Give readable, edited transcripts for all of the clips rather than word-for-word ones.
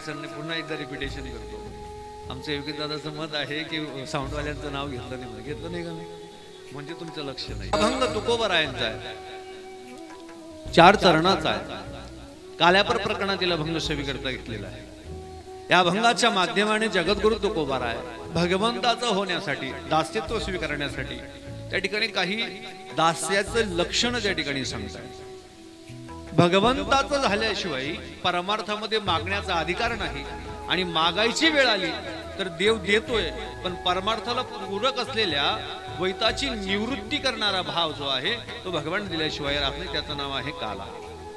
सरने पुन्हा एकदा रिपिटेशन करतो. आमचं योगी दादाचं मत आहे की साऊंडवाल्यांचं नाव घेतलं नाही, घेतलं नाही का म्हणजे तुमचं लक्ष नाही. अभंग तुकोबरायांचा आहे, 4 चरणाचा आहे. काल्यापर प्रकरणातील अभंग सेवेकरता घेतलेला आहे. या अभंगाच्या माध्यमाने जगद्गुरु तुकोबाराय भगवंताचं होण्यासाठी, दास्यत्व स्वीकारण्यासाठी त्या ठिकाणी काही दास्याचं लक्षण त्या ठिकाणी सांगतात. भगवंताचं झाल्याशिवाय परमार्थामध्ये मागण्याचा अधिकार नाही, आणि मागायची वेळ आली तर देव देतोय, पण परमार्थाला पूरक असलेल्या द्वैताची निवृत्ती करणारा भाव जो आहे तो भगवान दिल्याशिवाय राहत नाही. त्याचं नाव आहे काला.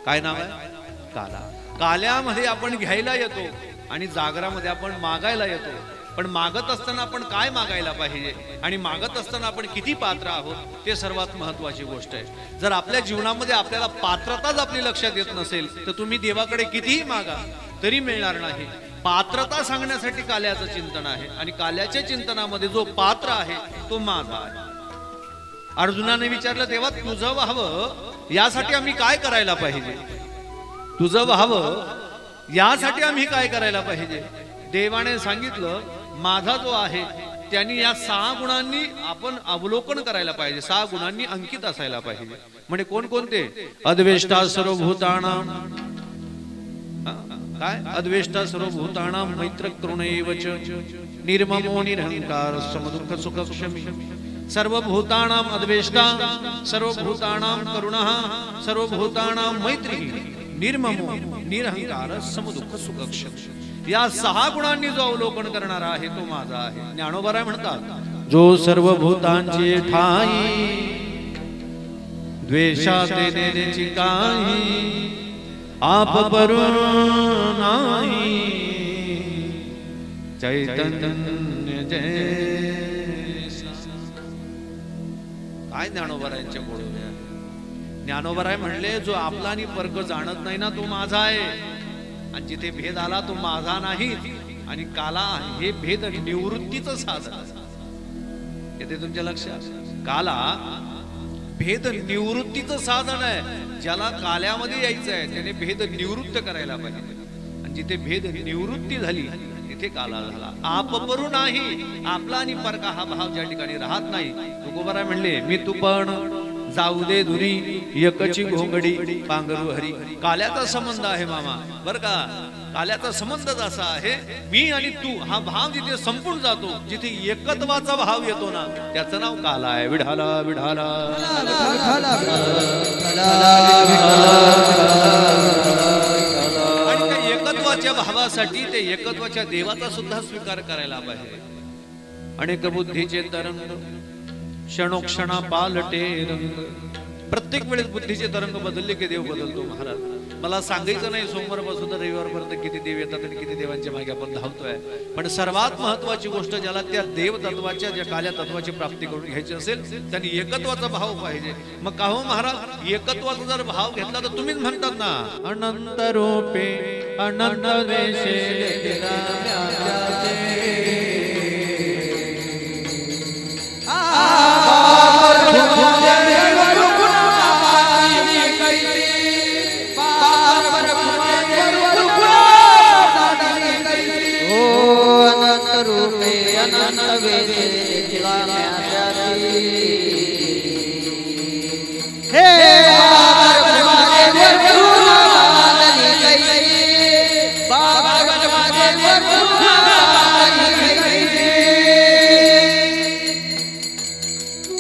काय नाव आहे? काला. काल्यामध्ये आपण घ्यायला येतो आणि जागरामध्ये आपण मागायला येतो. पण मागत असताना आपण काय मागायला पाहिजे आणि मागत असताना आपण किती पात्र आहोत ते सर्वात महत्वाची गोष्ट आहे. जर आपल्या जीवनामध्ये आपल्याला पात्रताच आपली लक्षात येत नसेल तर तुम्ही देवाकडे कितीही मागा तरी मिळणार नाही. पात्रता सांगण्यासाठी काल्याचं चिंतन आहे, आणि काल्याच्या चिंतनामध्ये जो पात्र आहे तो माझा आहे. अर्जुनाने विचारलं तेव्हा तुझं व्हावं यासाठी आम्ही काय करायला पाहिजे, तुझं व्हावं यासाठी आम्ही काय करायला पाहिजे. देवाने सांगितलं माझा जो आहे त्यांनी या 6 गुणांनी आपण अवलोकन करायला पाहिजे, 6 गुणांनी अंकित असायला पाहिजे. म्हणजे कोणकोणते? अद्वेष्टा सर्वभूतानां, काय? अद्वेष्टा सर्वभूतानां मैत्र करुणैवच निर्ममो निरहंकार समदुःख सुखक्षमी. सर्वभूतानां अद्वेष्टा, सर्वभूतानां करुणः, सर्वभूतानां मैत्री, निर्ममो निरहंकार समदुःख सुखक्षमी. या 6 गुणांनी जो अवलोकन करणारा आहे तो माझा आहे. ज्ञानोबराय म्हणतात जो सर्वभूतांची ठाई द्वेषात देण्याची काही आप बरून नाही चैतन्य जैसा. काय ज्ञानोबरायांच्या बोलूया. ज्ञानोबराय म्हणले जो आपला आणि वर्ग जाणत नाही ना तो माझा आहे, आणि जिथे भेद आला तो माझा नाही. आणि काला हे भेद निवृत्तीचं साधन येते तुमच्या लक्षात. काला भेद निवृत्तीचं साधन आहे. ज्याला काल्यामध्ये यायचं आहे त्याने भेद निवृत्त करायला पाहिजे, आणि जिथे भेद निवृत्ती झाली तिथे काला झाला. आपपरू नाही, आपला आणि परका हा भाव ज्या ठिकाणी राहत नाही. तुकोबाराय म्हणले मी तू पण जाऊ दे दुरी एकची घोंगडी पांघरू हरी. काल्याचा संबंध आहे मामा बर का. काल्याचा संबंध असा आहे मी आणि तू हा भाव जिथे संपून जातो, जिथे एकत्वाचा भाव येतो ना त्याचं नाव काला आहे. विढाला विढाला आणि त्या एकत्वाच्या भावासाठी ते एकत्वाच्या देवाचा सुद्धा स्वीकार करायला पाहिजे. अनेक बुद्धीचे तरंग क्षणोक्षणा पालटे रंग. प्रत्येक वेळेस बुद्धीचे तरंग बदलले की देव बदलतो महाराज. मला सांगायचं नाही सोमवारपासून तर रविवारपर्यंत किती देव येतात आणि किती देवांच्या मागे आपण धावतोय. पण सर्वात महत्वाची गोष्ट ज्याला त्या देव तत्वाच्या ज्या काल्या तत्वाची प्राप्ती करून घ्यायची असेल त्यांनी एकत्वाचा भाव पाहिजे. मग का हो महाराज एकत्वाचा जर भाव घेतला तर तुम्हीच म्हणतात ना अनंत रूपे अनंत वेशे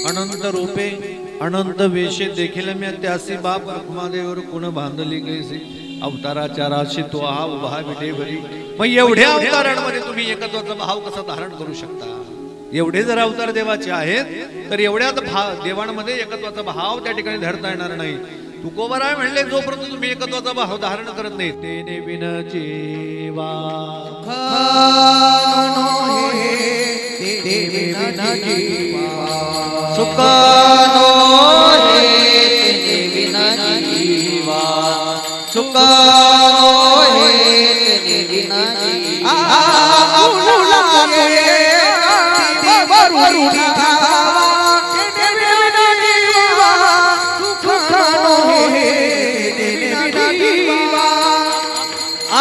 अनंत रूपे अनंत वेशे देखील मी त्यासी बाप रखमादेवर कुण बांधली कैसे. अवताराच्या राशी तो हा उभा विटेवरी. मग एवढ्या अवतारांमध्ये तुम्ही एकत्वाचा भाव कसा धारण करू शकता. एवढे जर अवतार देवाचे आहेत तर एवढ्याच देवांमध्ये एकत्वाचा भाव त्या ठिकाणी धरता येणार नाही. तुकोबाराय म्हणले जोपर्यंत तुम्ही एकत्वाचा भाव धारण करत नाही तेने बिन जीवा सुखानो हे तेने बिना जीवा सुखानो हे तेने बिना जीवा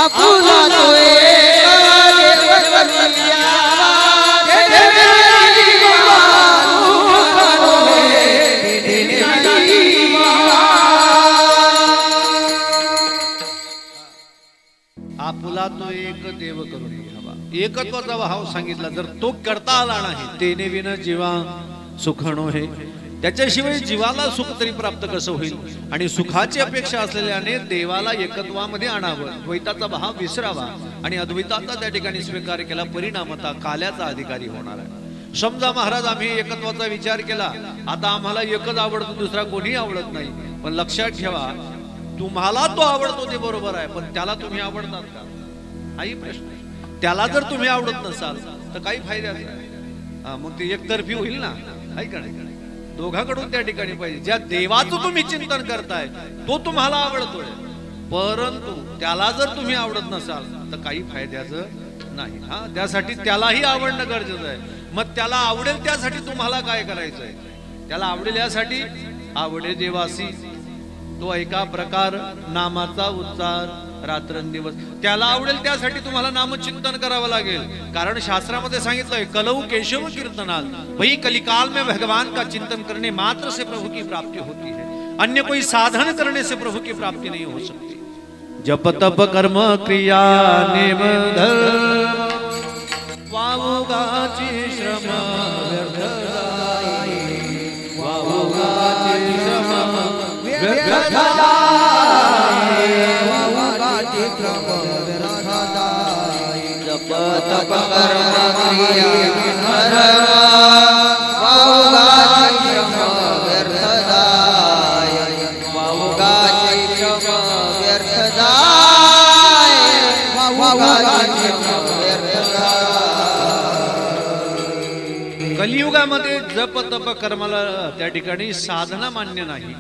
आकुला तो आपुला तो एक देव करून घ्यावा. एकत्वाचा भाव सांगितला. जर तो करता आला नाही, तेने विना जीवा सुखणो हे, त्याच्याशिवाय जीवाला सुख तरी प्राप्त कसं होईल. आणि सुखाची अपेक्षा असलेल्याने देवाला एकत्वामध्ये आणावं, द्वैताचा भाव विसरावा आणि अद्वैताचा त्या ठिकाणी स्वीकार केला. परिणामता काल्याचा अधिकारी होणार आहे. समजा महाराज आम्ही एकत्वाचा विचार केला, आता आम्हाला एकच आवडतो, दुसरा कोणी आवडत नाही. पण लक्षात ठेवा, तुम्हाला तो आवडतो ते बरोबर आहे, पण त्याला तुम्ही आवडतात का, हाही प्रश्न आहे. त्याला जर तुम्ही आवडत नसाल तर काही फायदा नाही. मग ते एकतर्फी होईल ना, काही का नाही. दोघांकडून त्या ठिकाणी पाहिजे. ज्या देवाचं तुम्ही चिंतन करताय तो तुम्हाला आवडतोय, परंतु त्याला जर तुम्ही आवडत नसाल तर काही फायद्याचं नाही. त्यासाठी त्यालाही आवडणं गरजेचं आहे. मग त्याला आवडेल त्यासाठी तुम्हाला काय करायचंय. त्याला आवडेल यासाठी आवडे देवासी तो एका प्रकार नामाचा उच्चार रात्रंदिवस. त्याला आवडेल त्यासाठी तुम्हाला नामचिंतन करावं लागेल. कारण शास्त्रामध्ये सांगितलंय कलऊ केशव कीर्तनाल वही कलिकाल में भगवान का चिंतन करने मात्र से प्रभु की प्राप्ति होती है, अन्य कोई साधन करने से प्रभु की प्राप्ति नहीं हो सकती. जप तप कर्म क्रिया नेम धर्म वावुगाची श्रम व्यर्थ जाई, वावुगाची श्रम व्यर्थ जाई, वावुगाची श्रम व्यर्थ जाई. जप तप कर्म क्रिया धर्म वावुगाची श्रम व्यर्थ जाई, वावुगाची श्रम व्यर्थ जाई, वावुगाची श्रम व्यर्थ जाई. कलियुगामध्ये जप तप कर्माला त्या ठिकाणी साधना मान्य नाही.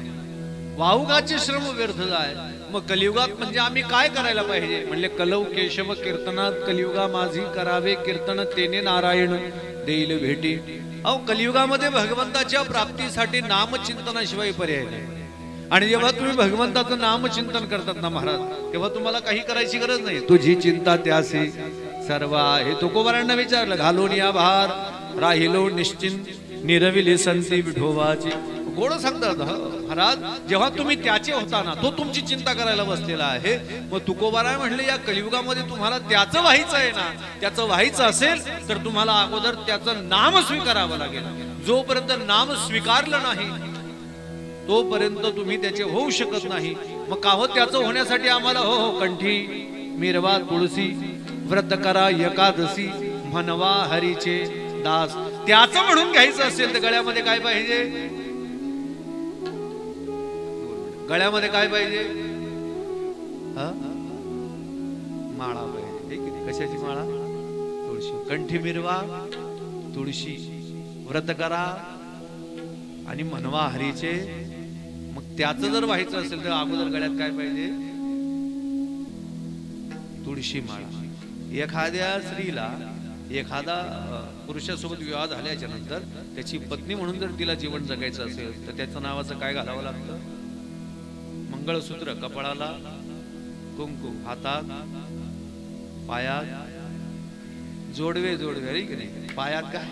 वाहुगाचे श्रम व्यर्थ जाय. मग कलियुगात म्हणजे आम्ही काय करायला पाहिजे. म्हणले कलऊ केशव कीर्तनात कलियुगा माझी करावे कीर्तन, तेने नारायण देईल भेटी. अहो कलियुगामध्ये भगवंताच्या प्राप्तीसाठी नामचिंतनाशिवाय पर्याय नाही. आणि जेव्हा तुम्ही भगवंताचं नामचिंतन करतात ना महाराज, तेव्हा तुम्हाला काही करायची गरज नाही. तुझी चिंता त्यासी सर्व आहे. तुकोबारांना विचारलं, घालून या भार राहिलो निश्चिंत निरविली संती विठोबाची. गोड सांगतात महाराज, जेव्हा तुम्ही त्याचे होता ना, तो तुमची चिंता करायला बसलेला आहे. मग तुकोबाराय म्हणले या कलियुगामध्ये तुम्हाला त्याचं व्हायचं आहे ना, त्याचं व्हायचं असेल तर तुम्हाला अगोदर त्याचं नाम स्वीकारावं लागेल. जोपर्यंत नाम स्वीकारलं नाही तोपर्यंत तुम्ही त्याचे होऊ शकत नाही. मग का हो त्याचं होण्यासाठी आम्हाला हो हो कंठी मिरवा तुळशी, व्रत करा एकादशी, म्हणवा हरीचे दास. त्याचं म्हणून घ्यायचं असेल तर गळ्यामध्ये काय पाहिजे, गळ्यामध्ये काय पाहिजे, माळा पाहिजे. कशाची माळा, तुळशी. कंठी मिरवा तुळशी, व्रत करा आणि म्हणवा हरीचे. मग त्याचं जर व्हायचं असेल तर अगोदर गळ्यात काय पाहिजे, तुळशी माळा. एखाद्या स्त्रीला एखादा पुरुषासोबत विवाह झाल्याच्या नंतर त्याची पत्नी म्हणून जर तिला जीवन जगायचं असेल तर त्याचं नावाचं काय घालावं लागतं, मंगळसूत्र, कपाळाला कुंकू, हातात पायात जोडवे, जोडवे अरे की नाही, पायात काय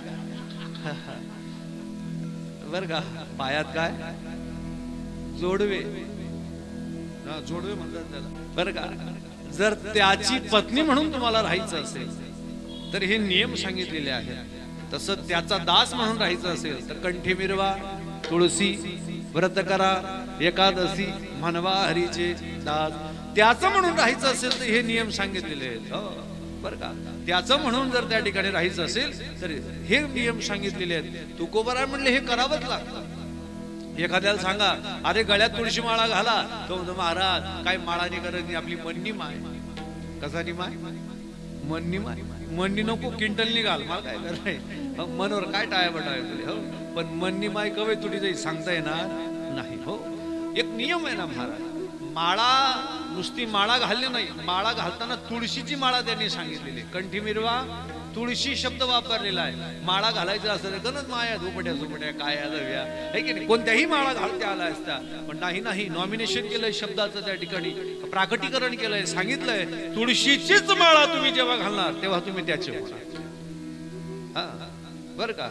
बर का, पायात काय जोडवे, जोडवे म्हणतात त्याला बर का. जर त्याची पत्नी म्हणून तुम्हाला राहायचं असेल तर हे नियम सांगितलेले आहेत. तसं त्याचा दास म्हणून राहायचं असेल तर कंठी मिरवा तुळशी, व्रत करा एकादशी, म्हणवा हरीचे दास. त्याचं म्हणून राहायचं असेल तर हे नियम सांगितलेले आहेत बर का. त्याचं म्हणून जर त्या ठिकाणी राहायचं असेल तर हे नियम सांगितलेले आहेत. तुकोबाराय म्हणले हे करावंच लागतं. एखाद्याला सांगा अरे गळ्यात तुळशी माळा घाला, तो म्हणतो महाराज काय माळानी गरज नाही, आपली मननी माय. कसानी माय, मननी माय. मननी नको किंटलनी घाल, मला काय करायचं, मनवर काय टाळ्या बटाय तुले हो. पण मननी माय कवे तुटी जाई सांगता येणार नाही हो. एक नियम आहे ना महाराज, माळा नुसती माळा घालणे नाही, माळा घालताना तुळशीची माळा त्यांनी सांगितलेली. कंठी मिरवा तुळशी शब्द वापरलेला आहे. माळा घालायचं असेल गणच माया झोपट्या झोपट्या काय आल्या आहे की नाही, कोणत्याही माळा घालत्या आला असता. पण नाही, नॉमिनेशन केलंय शब्दाचं, त्या ठिकाणी प्राकटीकरण केलंय, सांगितलंय तुळशीचीच माळा तुम्ही जेव्हा घालणार तेव्हा तुम्ही त्याचे होणार. हा बर का.